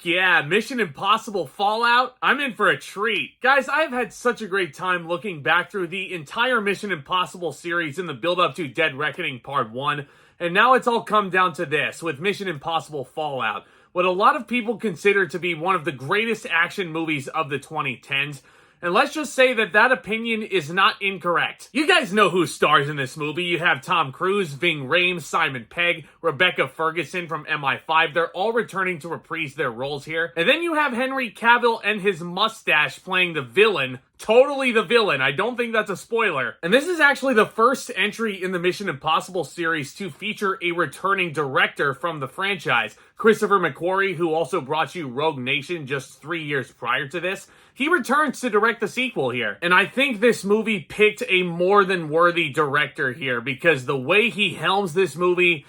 yeah, Mission Impossible Fallout. I'm in for a treat. Guys, I've had such a great time looking back through the entire Mission Impossible series in the build-up to Dead Reckoning Part 1, and now it's all come down to this, with Mission Impossible Fallout, what a lot of people consider to be one of the greatest action movies of the 2010s. And let's just say that that opinion is not incorrect. You guys know who stars in this movie. You have Tom Cruise, Ving Rhames, Simon Pegg, Rebecca Ferguson from MI5. They're all returning to reprise their roles here. And then you have Henry Cavill and his mustache playing the villain. Totally the villain. I don't think that's a spoiler. And this is actually the first entry in the Mission Impossible series to feature a returning director from the franchise. Christopher McQuarrie, who also brought you Rogue Nation just 3 years prior to this, he returns to direct the sequel here. And I think this movie picked a more than worthy director here, because the way he helms this movie...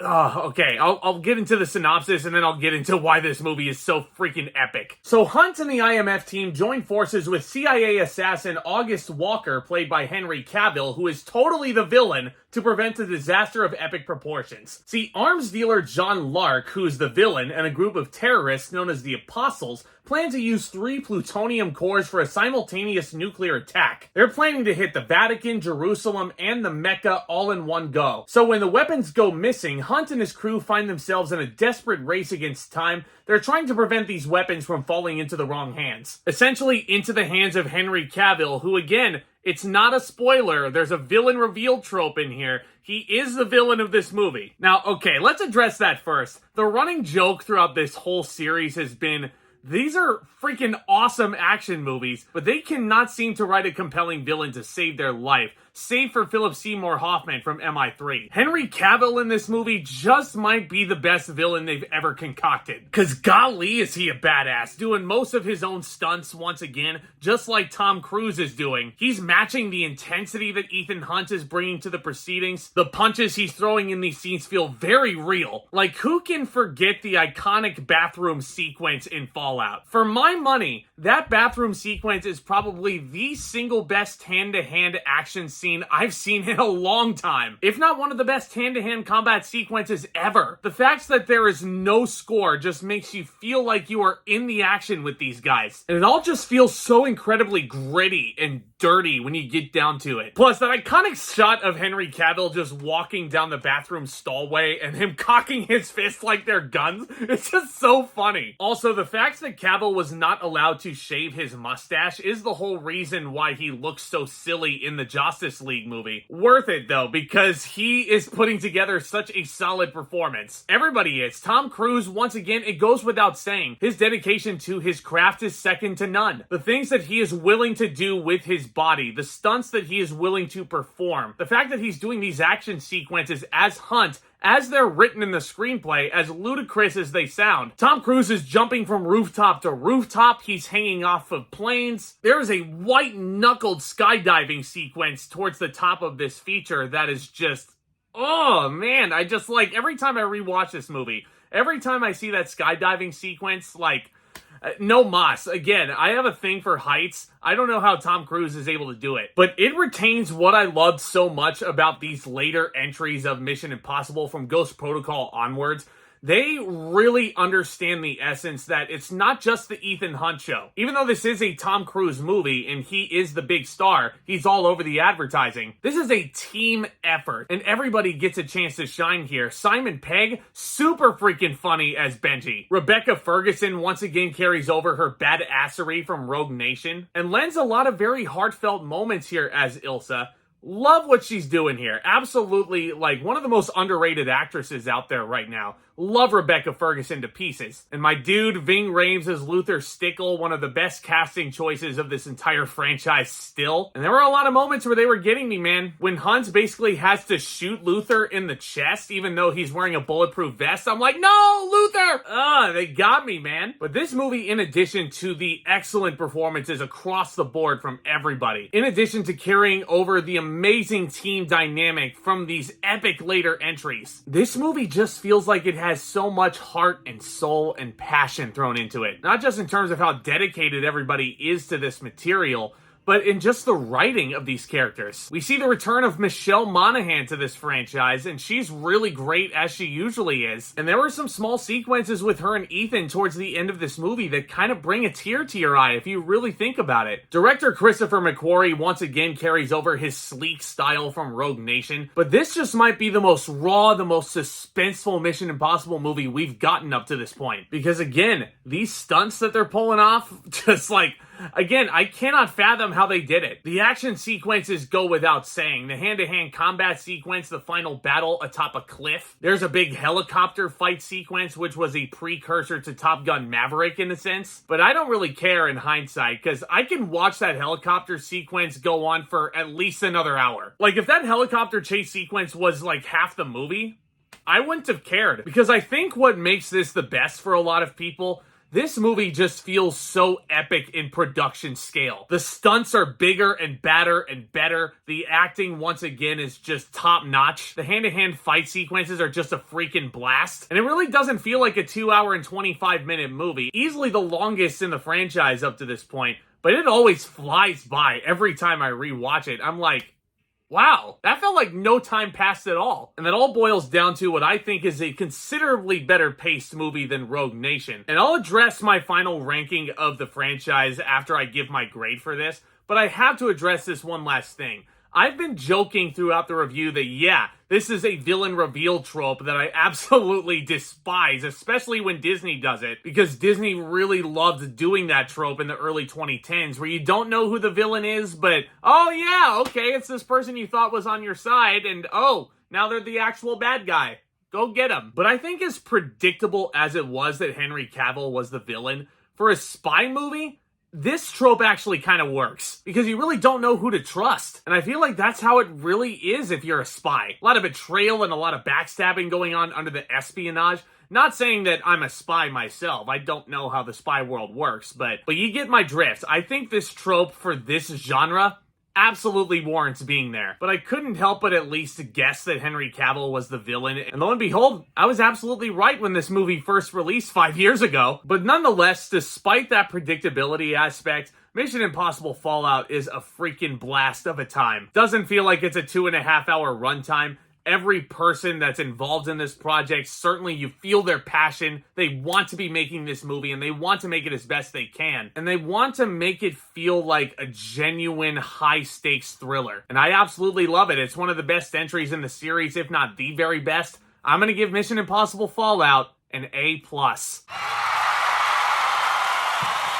okay, I'll get into the synopsis and then I'll get into why this movie is so freaking epic. So Hunt and the IMF team join forces with CIA assassin August Walker, played by Henry Cavill, who is totally the villain, to prevent a disaster of epic proportions. See, arms dealer John Lark, who is the villain, and a group of terrorists known as the Apostles plan to use 3 plutonium cores for a simultaneous nuclear attack. They're planning to hit the Vatican, Jerusalem, and the Mecca all in one go. So when the weapons go missing, Hunt and his crew find themselves in a desperate race against time. They're trying to prevent these weapons from falling into the wrong hands. Essentially into the hands of Henry Cavill, who again, it's not a spoiler, there's a villain reveal trope in here. He is the villain of this movie. Now, okay, let's address that first. The running joke throughout this whole series has been, these are freaking awesome action movies, but they cannot seem to write a compelling villain to save their life, save for Philip Seymour Hoffman from MI3. Henry Cavill in this movie just might be the best villain they've ever concocted. Cause golly is he a badass, doing most of his own stunts once again, just like Tom Cruise is doing. He's matching the intensity that Ethan Hunt is bringing to the proceedings. The punches he's throwing in these scenes feel very real. Like, who can forget the iconic bathroom sequence in Fallout? For my money, that bathroom sequence is probably the single best hand-to-hand action scene I've seen in a long time. If not one of the best hand-to-hand combat sequences ever. The fact that there is no score just makes you feel like you are in the action with these guys. And it all just feels so incredibly gritty and dirty when you get down to it. Plus, that iconic shot of Henry Cavill just walking down the bathroom stallway and him cocking his fists like they're guns, it's just so funny. Also, the fact that Cavill was not allowed to shave his mustache is the whole reason why he looks so silly in the Justice League movie. Worth it though, because he is putting together such a solid performance. Everybody is. Tom Cruise, once again, it goes without saying, his dedication to his craft is second to none. The things that he is willing to do with his body, the stunts that he is willing to perform, the fact that he's doing these action sequences as Hunt, as they're written in the screenplay, as ludicrous as they sound. Tom Cruise is jumping from rooftop to rooftop. He's hanging off of planes. There is a white-knuckled skydiving sequence towards the top of this feature that is just, oh man, I just like, every time I rewatch this movie, every time I see that skydiving sequence, like, no mas. Again, I have a thing for heights. I don't know how Tom Cruise is able to do it, but it retains what I loved so much about these later entries of Mission Impossible from Ghost Protocol onwards. They really understand the essence that it's not just the Ethan Hunt show. Even though this is a Tom Cruise movie and he is the big star, he's all over the advertising. This is a team effort and everybody gets a chance to shine here. Simon Pegg, super freaking funny as Benji. Rebecca Ferguson once again carries over her badassery from Rogue Nation and lends a lot of very heartfelt moments here as Ilsa. Love what she's doing here. Absolutely, like, one of the most underrated actresses out there right now. Love Rebecca Ferguson to pieces. And my dude, Ving Rhames as Luther Stickle, one of the best casting choices of this entire franchise still. And there were a lot of moments where they were getting me, man. When Hunt basically has to shoot Luther in the chest, even though he's wearing a bulletproof vest, I'm like, no, Luther! They got me, man. But this movie, in addition to the excellent performances across the board from everybody, in addition to carrying over the amazing team dynamic from these epic later entries, this movie just feels like it has so much heart and soul and passion thrown into it. Not just in terms of how dedicated everybody is to this material, but in just the writing of these characters. We see the return of Michelle Monaghan to this franchise, and she's really great as she usually is. And there were some small sequences with her and Ethan towards the end of this movie that kind of bring a tear to your eye if you really think about it. Director Christopher McQuarrie once again carries over his sleek style from Rogue Nation, but this just might be the most raw, the most suspenseful Mission Impossible movie we've gotten up to this point. Because again, these stunts that they're pulling off, just like, again, I cannot fathom how they did it. The action sequences go without saying. The hand-to-hand combat sequence, the final battle atop a cliff. There's a big helicopter fight sequence, which was a precursor to Top Gun Maverick in a sense. But I don't really care in hindsight, because I can watch that helicopter sequence go on for at least another hour. Like, if that helicopter chase sequence was like half the movie, I wouldn't have cared. Because I think what makes this the best for a lot of people, this movie just feels so epic in production scale. The stunts are bigger and badder and better. The acting, once again, is just top-notch. The hand-to-hand fight sequences are just a freaking blast. And it really doesn't feel like a 2 hour and 25-minute movie. Easily the longest in the franchise up to this point. But it always flies by every time I rewatch it. I'm like, wow, that felt like no time passed at all. And that all boils down to what I think is a considerably better paced movie than Rogue Nation. And I'll address my final ranking of the franchise after I give my grade for this, but I have to address this one last thing. I've been joking throughout the review that, yeah, this is a villain reveal trope that I absolutely despise, especially when Disney does it, because Disney really loved doing that trope in the early 2010s, where you don't know who the villain is, but, oh yeah, okay, it's this person you thought was on your side, and oh, now they're the actual bad guy. Go get him. But I think as predictable as it was that Henry Cavill was the villain, for a spy movie, this trope actually kind of works, because you really don't know who to trust. And I feel like that's how it really is if you're a spy. A lot of betrayal and a lot of backstabbing going on under the espionage. Not saying that I'm a spy myself. I don't know how the spy world works, but you get my drift. I think this trope for this genre absolutely warrants being there. But I couldn't help but at least guess that Henry Cavill was the villain. And lo and behold, I was absolutely right when this movie first released 5 years ago. But nonetheless, despite that predictability aspect, Mission Impossible Fallout is a freaking blast of a time. Doesn't feel like it's a 2.5 hour runtime. Every person that's involved in this project, certainly you feel their passion. They want to be making this movie, and they want to make it as best they can. And they want to make it feel like a genuine high-stakes thriller. And I absolutely love it. It's one of the best entries in the series, if not the very best. I'm going to give Mission Impossible Fallout an A+.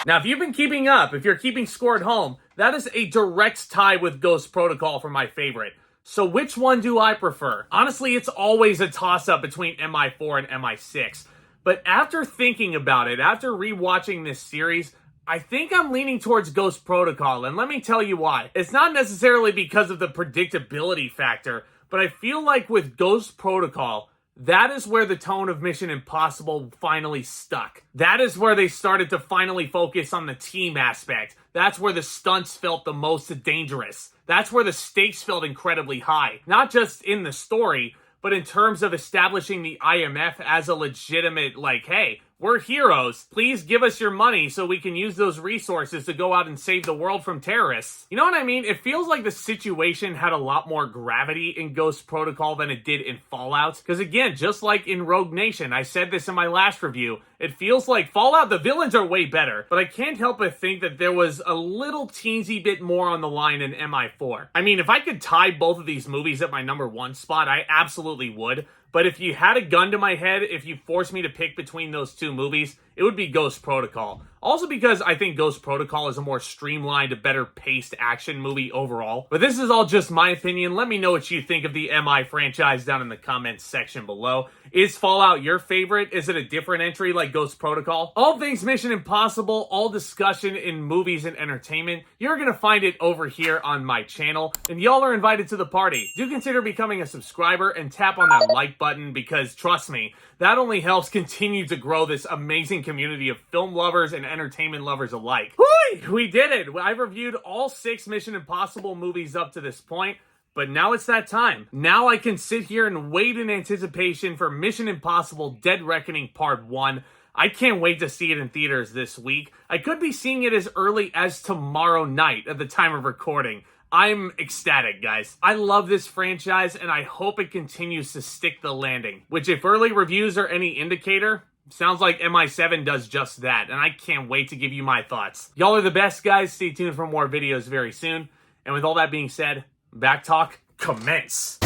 Now, if you've been keeping up, if you're keeping score at home, that is a direct tie with Ghost Protocol for my favorite. So which one do I prefer? Honestly, it's always a toss-up between MI4 and MI6. But after thinking about it, after rewatching this series, I think I'm leaning towards Ghost Protocol, and let me tell you why. It's not necessarily because of the predictability factor, but I feel like with Ghost Protocol, that is where the tone of Mission Impossible finally stuck. That is where they started to finally focus on the team aspect. That's where the stunts felt the most dangerous. That's where the stakes felt incredibly high. Not just in the story, but in terms of establishing the IMF as a legitimate, like, hey, we're heroes. Please give us your money so we can use those resources to go out and save the world from terrorists. You know what I mean? It feels like the situation had a lot more gravity in Ghost Protocol than it did in Fallout. Because again, just like in Rogue Nation, I said this in my last review, it feels like Fallout, the villains are way better. But I can't help but think that there was a little teensy bit more on the line in MI4. I mean, if I could tie both of these movies at my number one spot, I absolutely would. But if you had a gun to my head, if you forced me to pick between those two movies, it would be Ghost Protocol. Also because I think Ghost Protocol is a more streamlined, better paced action movie overall. But this is all just my opinion. Let me know what you think of the MI franchise down in the comments section below. Is Fallout your favorite? Is it a different entry like Ghost Protocol? All things Mission Impossible, all discussion in movies and entertainment, you're gonna find it over here on my channel. And y'all are invited to the party. Do consider becoming a subscriber and tap on that like button because, trust me, that only helps continue to grow this amazing community of film lovers and entertainment lovers alike. Whoo! We did it! I've reviewed all 6 Mission Impossible movies up to this point, but now it's that time. Now I can sit here and wait in anticipation for Mission Impossible Dead Reckoning Part 1. I can't wait to see it in theaters this week. I could be seeing it as early as tomorrow night at the time of recording. I'm ecstatic, guys. I love this franchise, and I hope it continues to stick the landing. Which, if early reviews are any indicator, sounds like MI7 does just that, and I can't wait to give you my thoughts. Y'all are the best, guys. Stay tuned for more videos very soon. And with all that being said, Back Talk, commence!